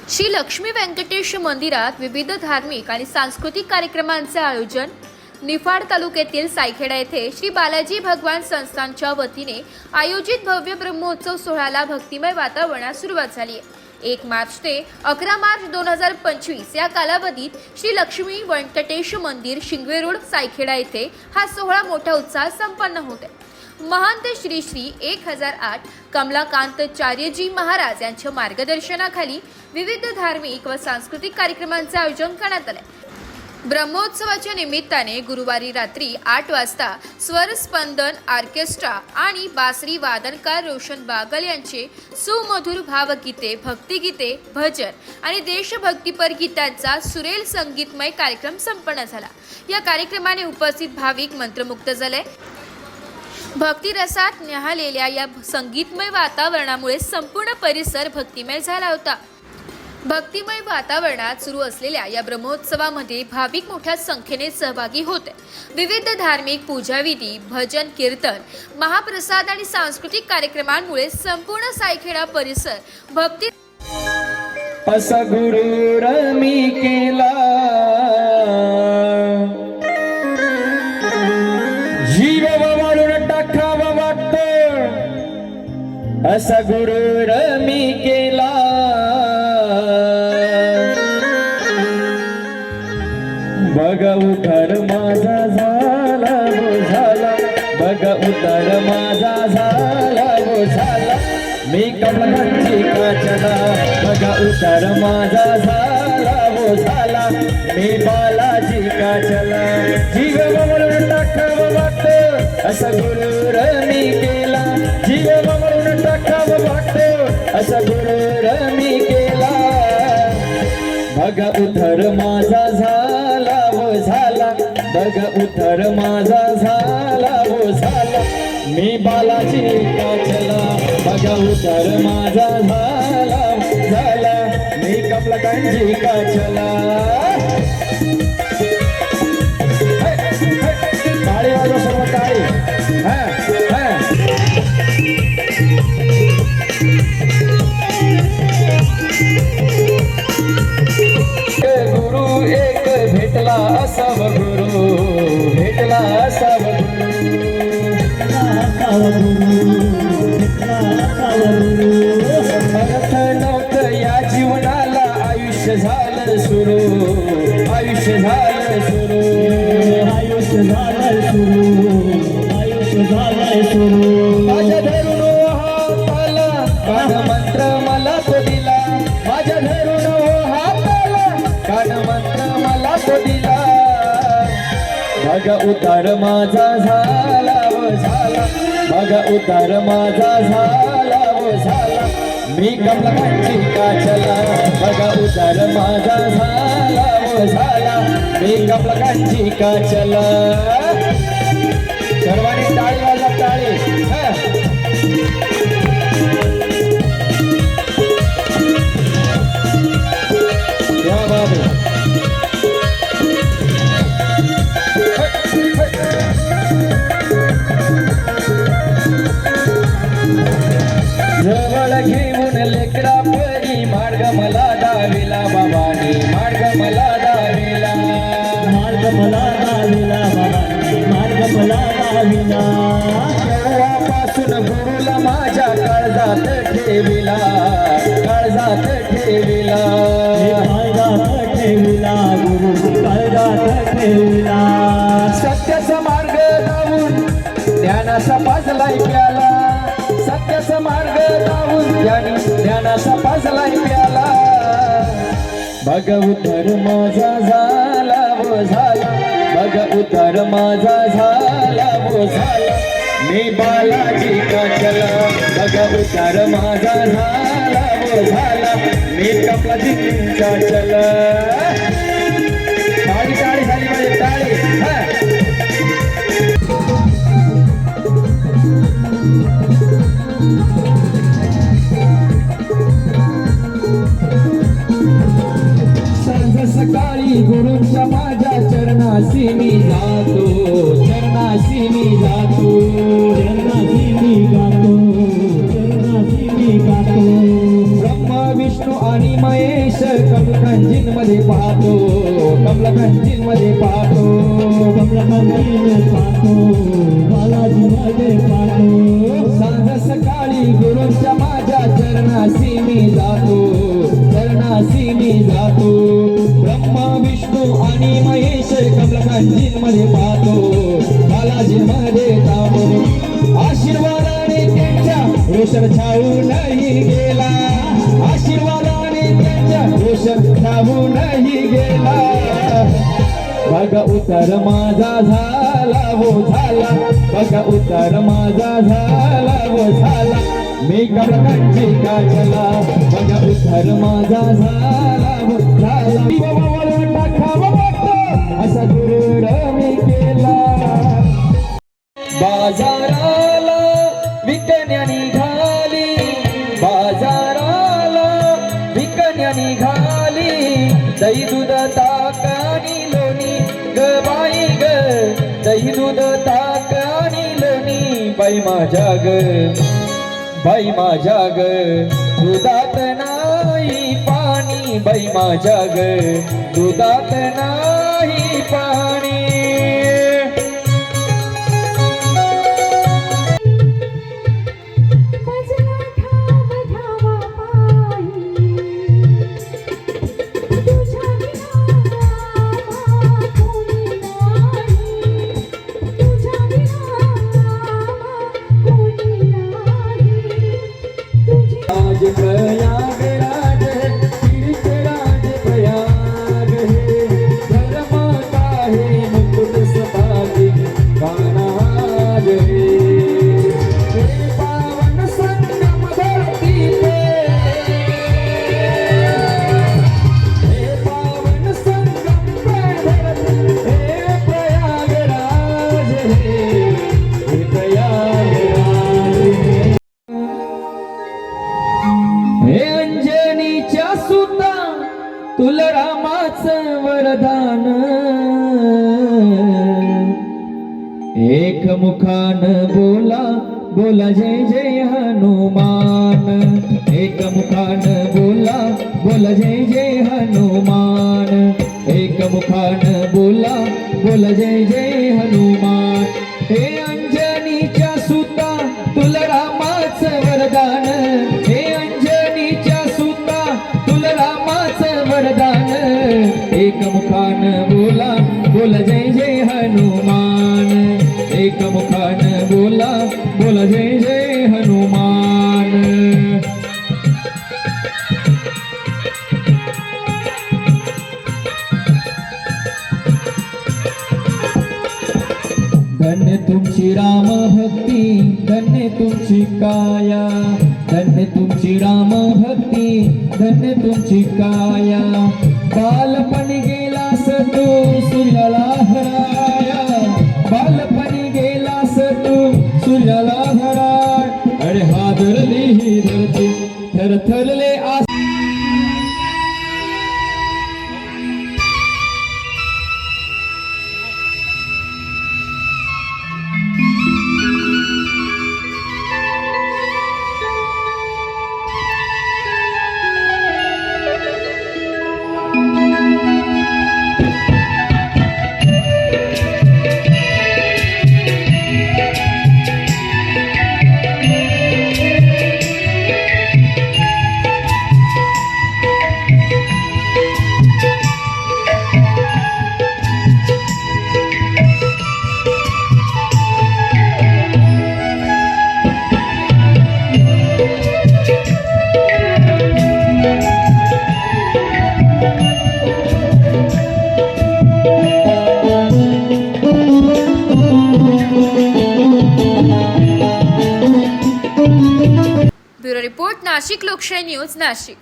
श्री लक्ष्मी व्यंकटेश मंदिरात विविध धार्मिक आणि सांस्कृतिक कार्यक्रमांचे आयोजन। निफाड तालुक्यातील सायखेडा येथे श्री बालाजी भगवान संस्थानच्या वतीने आयोजित भव्य ब्रह्मोत्सव सोहळ्याला भक्तिमय वातावरणात सुरुवात झाली आहे। 1 मार्च ते 11 मार्च 2025 या कालावधीत श्री लक्ष्मी व्यंकटेश मंदिर शिंगवे रोड सायखेडा येथे हा सोहळा मोठ्या उत्साहात संपन्न होत आहे। महंत श्री श्री 1008 कमलाकांतचार्यजी महाराज यांच्या मार्गदर्शनाखाली विविध धार्मिक व सांस्कृतिक कार्यक्रमांचे आयोजन करण्यात आले। ब्रह्मोत्सवाच्या निमित्ताने गुरुवारी रात्री 8 वाजता स्वरस्पंदन ऑर्केस्ट्रा आणि बासरी वादनकार रोशन बागल यांचे सुमधुर भावगीते, भक्तिगीते, भजन आणि देशभक्तीपर गीतांचा सुरेल संगीतमय कार्यक्रम संपन्न झाला। या कार्यक्रमाने उपस्थित भाविक मंत्रमुग्ध झाले। भक्तिरसात न्याहाळलेल्या या संगीतमय वातावरणामुळे संपूर्ण परिसर भक्तिमय झाला होता। भक्तिमय वातावरणात सुरू असलेल्या या ब्रह्मोत्सवामध्ये भाविक मोठ्या संख्येने सहभागी होते। विविध धार्मिक पूजाविधी, भजन, कीर्तन, महाप्रसाद आणि सांस्कृतिक कार्यक्रमांमुळे संपूर्ण सायखेडा परिसर भक्ती असा गुरुर मी केला जीव वाळून टाकावा वाटतो, असा गुरुर मी केला बघा उतार माझा झाला वो झाला, बघा उतार माझा झाला वो झाला, मी कमलाची काचना बघा उतार माझा झाला वो झाला, मी बालाजी काचला जीव म्हणून टाकावं वाटतं, असा गुरुर मी केला जीव म्हणून टाकावं वाटतं, असा गुरुर मी केला बघा उतार माझा झाला वो झाला, बघा उतार माझा झाला वो झाला, मी बालाजी काचला बघा उतार माझा झाला झाला, मी कमलाकांची काचला। टाळी वाजवा सर्व टाळी। गुरु एक भेटला असाव गुरु, भेटला असाव अर्थ नव्हतं या जीवनाला, आयुष्य झालं सुरू, आयुष्य झालं सुरू, आयुष्य झालं सुरू, आयुष्य झालं सुरू। माझ्या धरून हाताला कान मंत्र मला तो दिला, माझ्या धरून हाताला कान मंत्र मला तो दिला, बघा उतार माझा झाला वो झाला, बघा उतार माझा झाला वो झाला, मी कमलाकांची काचला बघा उतार माझा झाला वो झाला, मी कमलाकांची काचला। सर्वांनी टाळी वाजवा टाळी। या बाबू जवळ घेऊन लेकरा परी मार्ग मला दाविला बाबानी, मार्ग मला दाविला, मार्ग मला दाविला बाबानी, मार्ग मला दाविला। केव्हापासून गुरुला माझ्या काळजात ठेविला, काळजात ठेविला, काळजात ठेविला, गुरु काळजात ठेविला। सत्याचा मार्ग लावून ज्ञानाचा पाजलाय प्याला, सत्याचा मार्ग लावून ज्ञानाचा पाजलाय प्याला, बघा उतार माझा झाला वो झाला, बघा उतार माझा झाला वो झाला, मी बालाजी काचला बघा उतार माझा झाला वो झाला, मी कमलाजी काचला। टाळी टाळी झाली माझी टाळी। सकाळी गुरुंच्या माझ्या चरणाशी मी जातो, चरणाशी मी जातो, चरणाशी मी गातो, चरणाशी मी गातो। ब्रह्मा विष्णू आणि महेश कमलकांजींमध्ये पाहतो, कमलकांजींमध्ये पाहतो, कमलकांतीने पाहतो, बालाजीमध्ये पाहतो. सांज सकाळी गुरूंच्या माझ्या चरणासी मी जातो, चरणासी मी जातो. ब्रह्मा विष्णू आणि महेश कमलकांजींमध्ये पाहतो, बालाजीमध्ये जातो. आशीर्वादाने त्यांच्या रोशन छावूनही गेला, आशीर्वादाने त्यांच्या रोशन छावूनही गेला. बघा उतार माझा झाला हो झाला, बघा उतार माझा झाला हो झाला. मी कमलकांची काजला, बघा उतार माझा झाला हो झाला. टाकावा वाटतो असा दुरुड मी केला. बाजाराला विकण्या निघाली, बाजाराला विकण्या निघाली. दही दूध ताक आणि लोणी ग बाई ग, दही दूध ताक आणि लोणी. बाई माझ्या ग, बाई माझ्या ग, दुधात नाही पाणी. बाई माझ्या ग, दुधात नाही पाणी. राज प्रयागराज, तीर्थराज प्रयाग हे. धर्म आहे मुकुट सभागी कानाज हे. हे पावन संगम धरती पे, हे पावन संगम पे धरती. हे प्रयागराज हे प्रयागराज हे. हे अंजनीच्या सुता तुला रामाचं वरदान. एक मुखान बोला बोला जय जय हनुमान. एक मुखान बोला बोला जय जय हनुमान. एक मुखान बोला बोला जय जय हनुमान. हे अंजनीच्या सुता तुला रामाचं वरदान. हे अंजनीच्या सुता तुला रामाचं वरदान. एक मुखान बोला बोला जय जय हनुमान. एक मुखान बोला बोला जय जय हनुमान. धन्य तुमची राम भक्ती, धन्य तुमची काया. धन्य तुमची राम भक्ती, धन्य तुमची काया. बालपणी गेलास तू सूर्याला हराया, बालपणी गेलास तू सूर्याला हराय. अरे हादरली ही धरती, थरथरले आस. ब्युरो रिपोर्ट, नाशिक लोकशाही न्यूज, नाशिक.